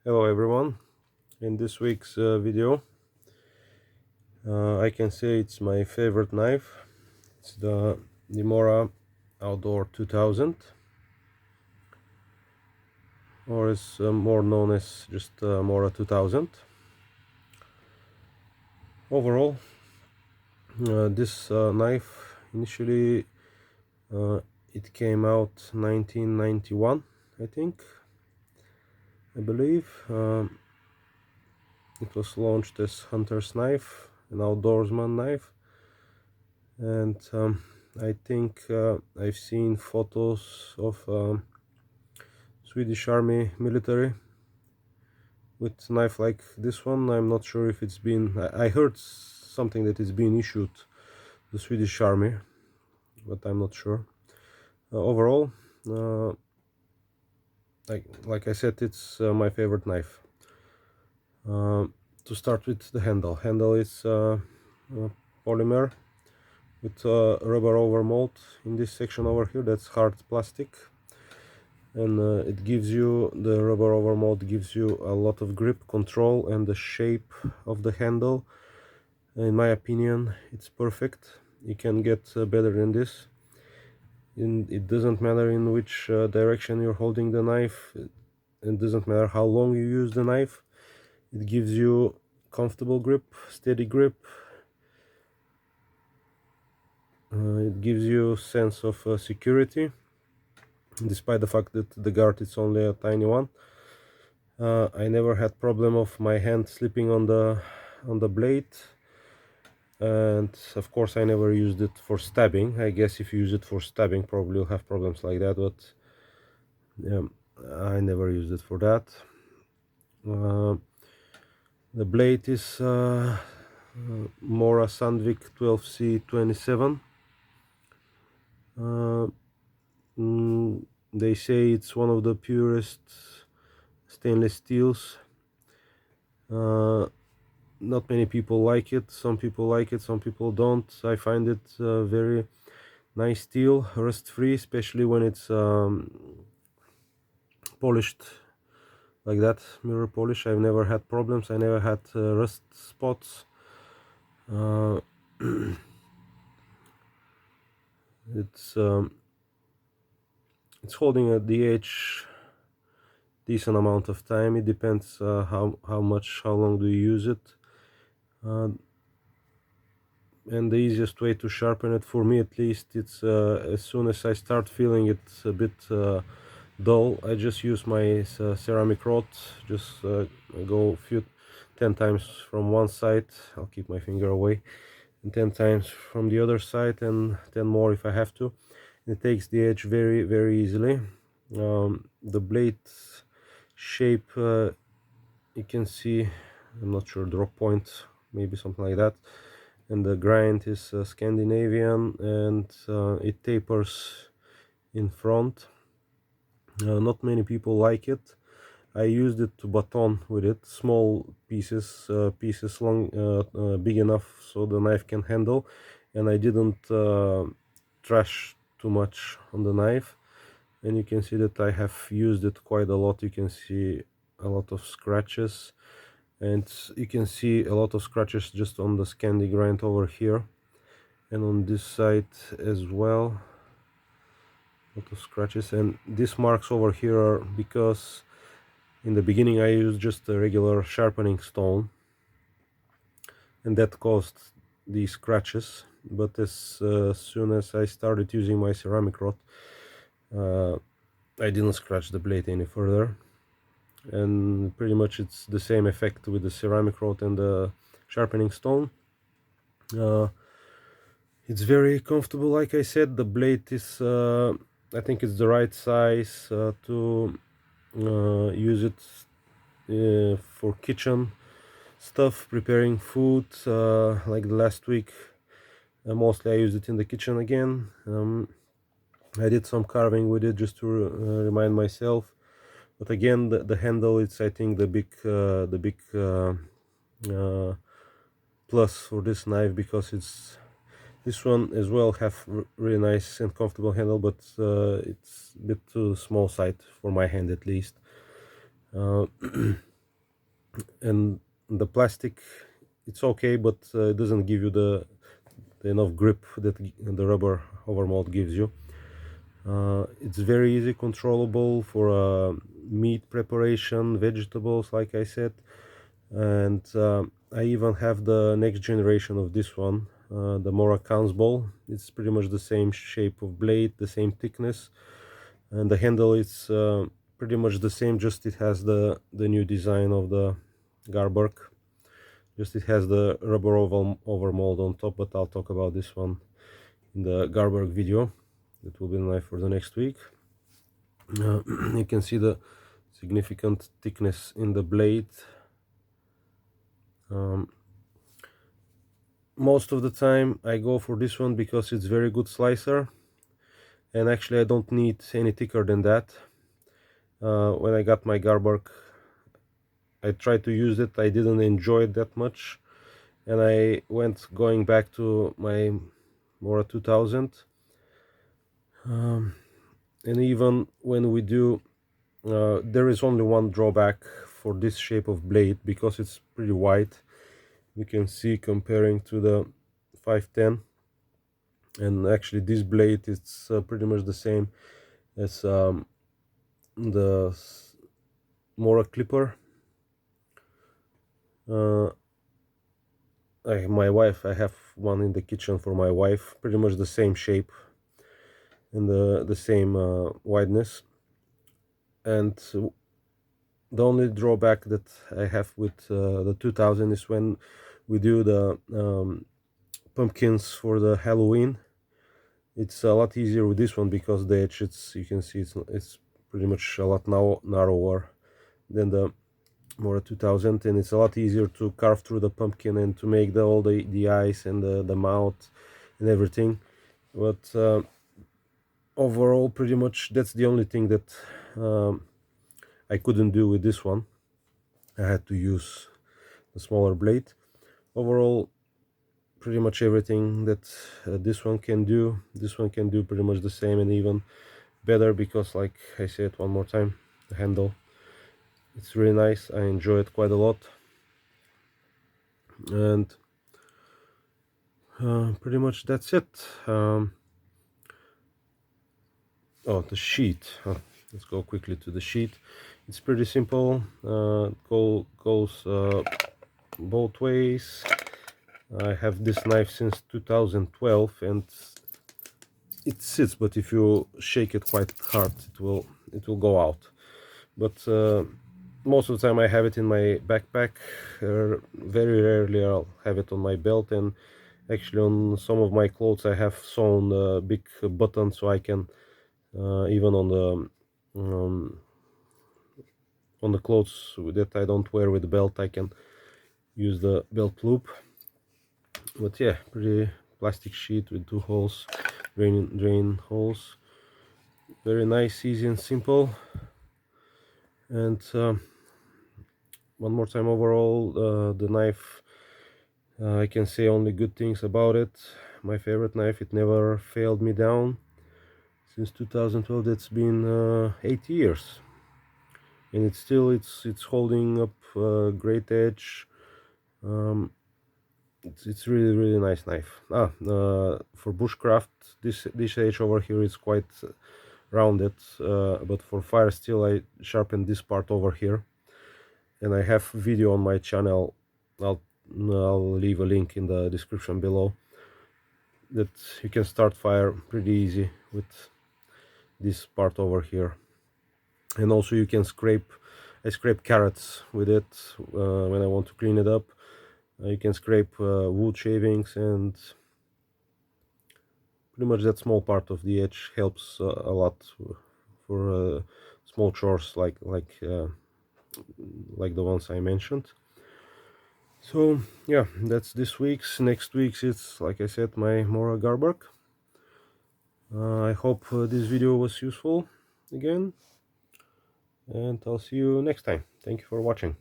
Hello everyone. In this week's video I can say it's my favorite knife. It's the Mora Outdoor 2000, or is more known as just Mora 2000. Overall, this knife initially it came out 1991, I believe. It was launched as hunter's knife, an outdoorsman knife, and I think I've seen photos of Swedish Army military with knife like this one. I'm not sure if it's been. I heard something that it's been issued the Swedish Army, but I'm not sure. Overall, like I said, it's my favorite knife. To start with, the handle. Handle is polymer with rubber overmold in this section over here. That's hard plastic, and it gives you, the rubber overmold gives you a lot of grip control, and the shape of the handle, in my opinion, it's perfect. You can get better than this. It doesn't matter in which direction you're holding the knife. It doesn't matter how long you use the knife. It gives you comfortable grip, steady grip. It gives you sense of security, despite the fact that the guard is only a tiny one. I never had problem of my hand slipping on the blade, and of course I never used it for stabbing. I guess if you use it for stabbing, probably you'll have problems like that, but yeah, I never used it for that. The blade is Mora Sandvic 12C27. They say it's one of the purest stainless steels. Not many people like it. Some people like it, some people don't. I find it very nice steel, rust free, especially when it's polished like that, mirror polish. I've never had problems. I never had rust spots. It's holding at the edge decent amount of time. It depends how long do you use it, and the easiest way to sharpen it, for me at least, it's as soon as I start feeling it a bit dull, I just use my ceramic rod. Just go 10 times from one side. I'll keep my finger away, and 10 times from the other side, and 10 more if I have to. It takes the edge very easily. The blade shape, you can see, I'm not sure, drop point, maybe something like that, and the grind is Scandinavian, and it tapers in front. Not many people like it. I used it to baton with it, small pieces, long, big enough so the knife can handle, and I didn't trash too much on the knife. And you can see that I have used it quite a lot. You can see a lot of scratches, and you can see a lot of scratches just on the Scandi grind over here, and on this side as well, a lot of scratches. And these marks over here are because in the beginning I used just a regular sharpening stone, and that caused these scratches. But as soon as I started using my ceramic rod, I didn't scratch the blade any further, and pretty much it's the same effect with the ceramic rod and the sharpening stone. It's very comfortable. Like I said, the blade is I think it's the right size to use it for kitchen stuff, preparing food, like the last week. Mostly I used it in the kitchen again. I did some carving with it just to remind myself. But again, the handle, it's, I think, the big plus for this knife, because this one as well have really nice and comfortable handle, but it's a bit too small side for my hand at least. and the plastic, it's okay, but it doesn't give you the enough grip that the rubber overmold gives you. It's very easy controllable for meat preparation, vegetables, like I said. And I even have the next generation of this one, the Mora ball. It's pretty much the same shape of blade, the same thickness, and the handle is pretty much the same, just it has the new design of the Garberg. Just it has the rubber over mold on top, but I'll talk about this one in the Garberg video. It will be knife for the next week. You can see the significant thickness in the blade. Most of the time I go for this one because it's very good slicer, and actually I don't need any thicker than that. When I got my Garberg, I tried to use it, I didn't enjoy it that much, and I went going back to my Mora 2000. And even when we do, there is only one drawback for this shape of blade, because it's pretty wide. You can see comparing to the 510, and actually this blade is pretty much the same as the Mora clipper. I have one in the kitchen for my wife, pretty much the same shape and the same wideness. And the only drawback that I have with the 2000 is when we do the pumpkins for the Halloween. It's a lot easier with this one because the edge, you can see it's pretty much a lot narrower than the Mora 2000, and it's a lot easier to carve through the pumpkin and to make all the eyes and the mouth and everything. But overall, pretty much that's the only thing that I couldn't do with this one. I had to use the smaller blade. Overall, pretty much everything that this one can do pretty much the same, and even better, because like I said one more time, the handle, it's really nice. I enjoy it quite a lot. And pretty much that's it. Oh, the sheet. Let's go quickly to the sheet. It's pretty simple. Goes both ways. I have this knife since 2012, and it sits, but if you shake it quite hard, it will go out. But most of the time I have it in my backpack. Very rarely I'll have it on my belt, and actually on some of my clothes I have sewn a big button, so I can even on the clothes that I don't wear with the belt, I can use the belt loop. But yeah, pretty plastic sheet with 2 holes, drain holes. Very nice, easy and simple. And one more time, overall, the knife, I can say only good things about it. My favorite knife, it never failed me down. Since 2012, that's been 8 years, and it's holding up great edge. It's really nice knife. For bushcraft, this edge over here is quite rounded, but for fire steel I sharpened this part over here, and I have video on my channel. I'll leave a link in the description below, that you can start fire pretty easy with this part over here. And also you can I scrape carrots with it when I want to clean it up. You can scrape wood shavings, and pretty much that small part of the edge helps a lot for small chores like the ones I mentioned. So yeah, that's this week's. Next week's, it's like I said, my Mora Garberg. I hope this video was useful again, and I'll see you next time. Thank you for watching.